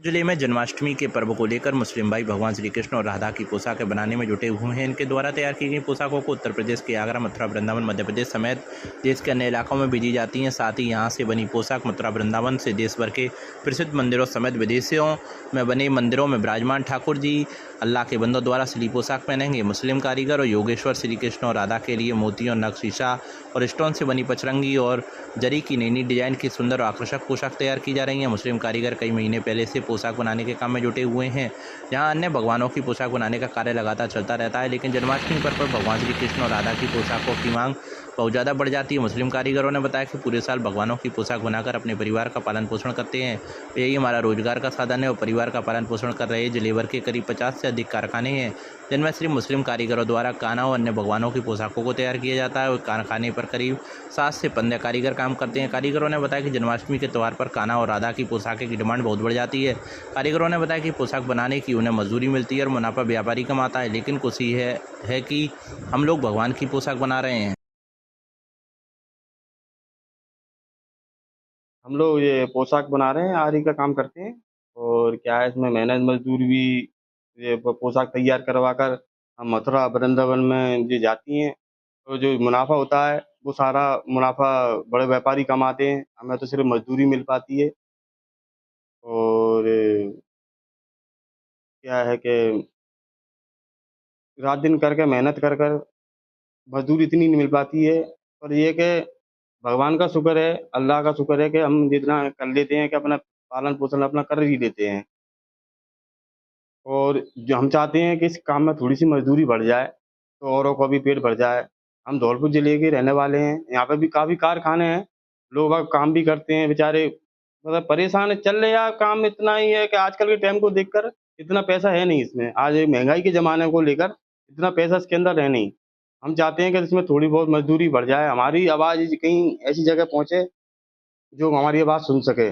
जिले में जन्माष्टमी के पर्व को लेकर मुस्लिम भाई भगवान श्री कृष्ण और राधा की पोशाकें बनाने में जुटे हुए हैं। इनके द्वारा तैयार की गई पोशाकों को उत्तर प्रदेश के आगरा, मथुरा, वृंदावन, मध्य प्रदेश समेत देश के अन्य इलाकों में भेजी जाती हैं। साथ ही यहां से बनी पोशाक मथुरा, वृंदावन से देश भर के प्रसिद्ध मंदिरों समेत विदेशों में बने मंदिरों में विराजमान ठाकुर जी अल्लाह के बंदों द्वारा सिली पोशाक पहनेंगे। मुस्लिम कारीगर और योगेश्वर श्री कृष्ण और राधा के लिए मोतियों, नग, शीशा और स्टोन से बनी पचरंगी और जरी की नई नई डिजाइन की सुंदर और आकर्षक पोशाक तैयार की जा रही है। मुस्लिम कारीगर कई महीने पहले से पोशाक बनाने के काम में जुटे हुए हैं। जहां अन्य भगवानों की पोशाक बनाने का कार्य लगातार चलता रहता है, लेकिन जन्माष्टमी पर भगवान श्री कृष्ण और राधा की पोशाकों की मांग बहुत ज़्यादा बढ़ जाती है। मुस्लिम कारीगरों ने बताया कि पूरे साल भगवानों की पोशाक बनाकर अपने परिवार का पालन पोषण करते हैं। यही हमारा रोजगार का साधन है और परिवार का पालन पोषण कर रहे जिले भर के करीब 50 से अधिक कारखाने हैं, जिनमें सिर्फ मुस्लिम कारीगरों द्वारा कान्हा और अन्य भगवानों की पोशाकों को तैयार किया जाता है और कारखाने पर करीब 7 से 15 कारीगर काम करते हैं। कारीगरों ने बताया कि जन्माष्टमी के त्यौहार पर कान्हा और राधा की पोशाकें की डिमांड बहुत बढ़ जाती है। कारीगरों ने बताया कि पोशाक बनाने की उन्हें मजदूरी मिलती है और मुनाफा व्यापारी कमाता है, लेकिन खुशी है कि हम लोग भगवान की पोशाक बना रहे हैं। हम लोग ये पोशाक बना रहे हैं, आरी का काम करते हैं। और क्या है, इसमें मेहनत मजदूर भी ये पोशाक तैयार करवा कर हम मथुरा वृंदावन में ये जाती हैं। तो जो मुनाफा होता है वो सारा मुनाफा बड़े व्यापारी कमाते हैं, हमें तो सिर्फ मजदूरी मिल पाती है। और क्या है कि रात दिन करके मेहनत कर कर मजदूरी इतनी नहीं मिल पाती है। पर ये कि भगवान का शुक्र है, अल्लाह का शुक्र है कि हम जितना कर लेते हैं कि अपना पालन पोषण अपना कर ही लेते हैं। और जो हम चाहते हैं कि इस काम में थोड़ी-सी मज़दूरी बढ़ जाए, तो औरों का भी पेट भर जाए। हम धौलपुर ज़िले के रहने वाले हैं, यहाँ पे भी काफ़ी कारखाने हैं, लोग अब काम भी करते हैं बेचारे, मतलब परेशान है, चल रहे यार काम इतना ही है कि आजकल के टाइम को देखकर इतना पैसा है नहीं इसमें। आज ये महँगाई के ज़माने को लेकर इतना पैसा इसके अंदर है नहीं। हम चाहते हैं कि इसमें थोड़ी बहुत मज़दूरी बढ़ जाए, हमारी आवाज़ कहीं ऐसी जगह पहुँचे, जो हमारी आवाज़ सुन सके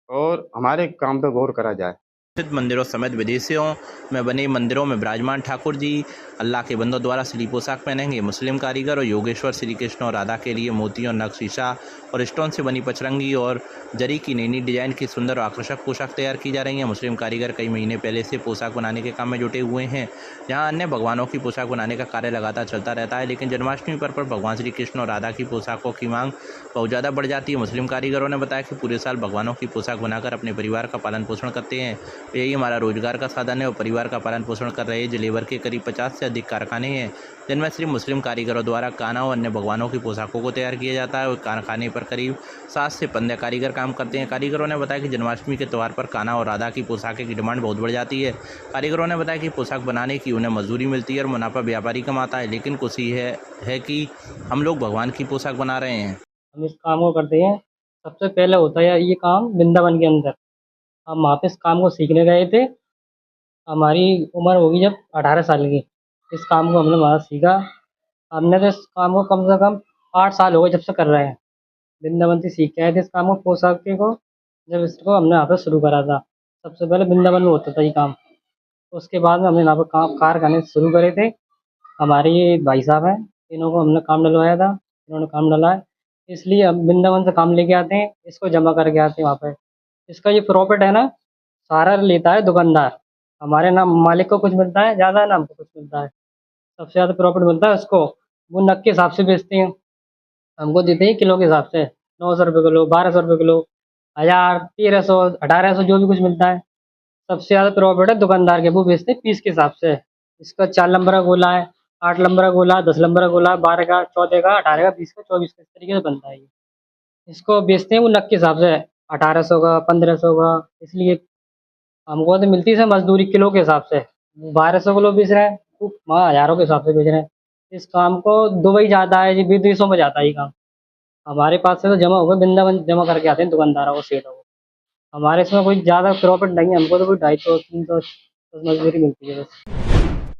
और हमारे काम पे गौर करा जाए। प्रसिद्ध मंदिरों समेत विदेशों में बने मंदिरों में विराजमान ठाकुर जी अल्लाह के बंदों द्वारा सिली पोशाक पहनेंगे। मुस्लिम कारीगर और योगेश्वर श्री कृष्ण और राधा के लिए मोतियों, नग, शीशा और स्टोन से बनी पचरंगी और जरी की नई नई डिजाइन की सुंदर और आकर्षक पोशाक तैयार की जा रही है। मुस्लिम कारीगर कई महीने पहले से पोशाक बनाने के काम में जुटे हुए हैं। जहाँ अन्य भगवानों की पोशाक बनाने का कार्य लगातार चलता रहता है, लेकिन जन्माष्टमी पर भगवान श्री कृष्ण और राधा की पोशाकों की मांग बहुत ज़्यादा बढ़ जाती है। मुस्लिम कारीगरों ने बताया कि पूरे साल भगवानों की पोशाक बनाकर अपने परिवार का पालन पोषण करते हैं। यही हमारा रोजगार का साधन है और परिवार का पालन पोषण कर रहे जिले भर के करीब 50 से अधिक कारखाने हैं, जिनमें सिर्फ मुस्लिम कारीगरों द्वारा कान्हा और अन्य भगवानों की पोशाकों को तैयार किया जाता है और कारखाने पर करीब 7 से 15 कारीगर काम करते हैं। कारीगरों ने बताया कि जन्माष्टमी के त्यौहार पर कान्हा और राधा की पोशाकें की डिमांड बहुत बढ़ जाती है। कारीगरों ने बताया कि पोशाक बनाने की उन्हें मजदूरी मिलती है और मुनाफा व्यापारी कमाता है, लेकिन खुशी है कि हम लोग भगवान की पोशाक बना रहे हैं। हम इस काम को करते हैं। सबसे पहले होता है ये काम वृंदावन के अंदर। हम वहाँ पे इस काम को सीखने गए थे। हमारी उम्र होगी जब 18 साल की। इस काम को हमने वहाँ सीखा। हमने तो इस काम को कम से कम 8 साल हो गए जब से कर रहे हैं। वृंदावन से सीख के आए थे इस काम को, पोशाक के को। जब इसको हमने यहाँ पे शुरू करा था, सबसे पहले वृंदावन में होता था ये काम। उसके बाद में हमने यहाँ पर काम कारखाने शुरू करे थे। हमारे ये भाई साहब हैं, इन्हों को हमने काम डलवाया था, इन्होंने काम डलाया। इसलिए हम वृंदावन से काम लेके आते हैं, इसको जमा करके आते हैं वहाँ पे। इसका ये प्रॉफिट है ना, सारा लेता है दुकानदार। हमारे ना मालिक को कुछ मिलता है ज़्यादा, ना हमको कुछ मिलता है। सबसे ज़्यादा प्रॉफिट मिलता है उसको। वो नग के हिसाब से बेचते हैं, हमको देते हैं किलो के हिसाब से। 900 रुपये किलो, 1200 रुपये किलो, 1000, 1300, 1800, जो भी कुछ मिलता है। सबसे ज़्यादा प्रॉफिट है दुकानदार के, वो बेचते हैं पीस के हिसाब से। इसका 4 नंबर का गोला है, 8 नंबर का गोला, 10 नंबर का गोला, 12 का, 14 का, 18 का, 20 का, 24 का, इस तरीके से बनता है ये। इसको बेचते हैं वो नग के हिसाब से, 1800 का, 1500 का। इसलिए हमको तो मिलती है मजदूरी किलो के हिसाब से। 1200 किलो बेच रहे हैं, वो वहाँ हज़ारों के हिसाब से बेच रहे हैं। इस काम को दुबई जाता है जी, विदेशों में जाता है ये काम। हमारे पास से तो जमा हो गए, वृंदावन जमा करके आते हैं दुकानदारों को, सेठों को। हमारे इसमें कोई ज़्यादा प्रॉफिट नहीं है, हमको तो कोई 250, 300 मजदूरी मिलती है बस।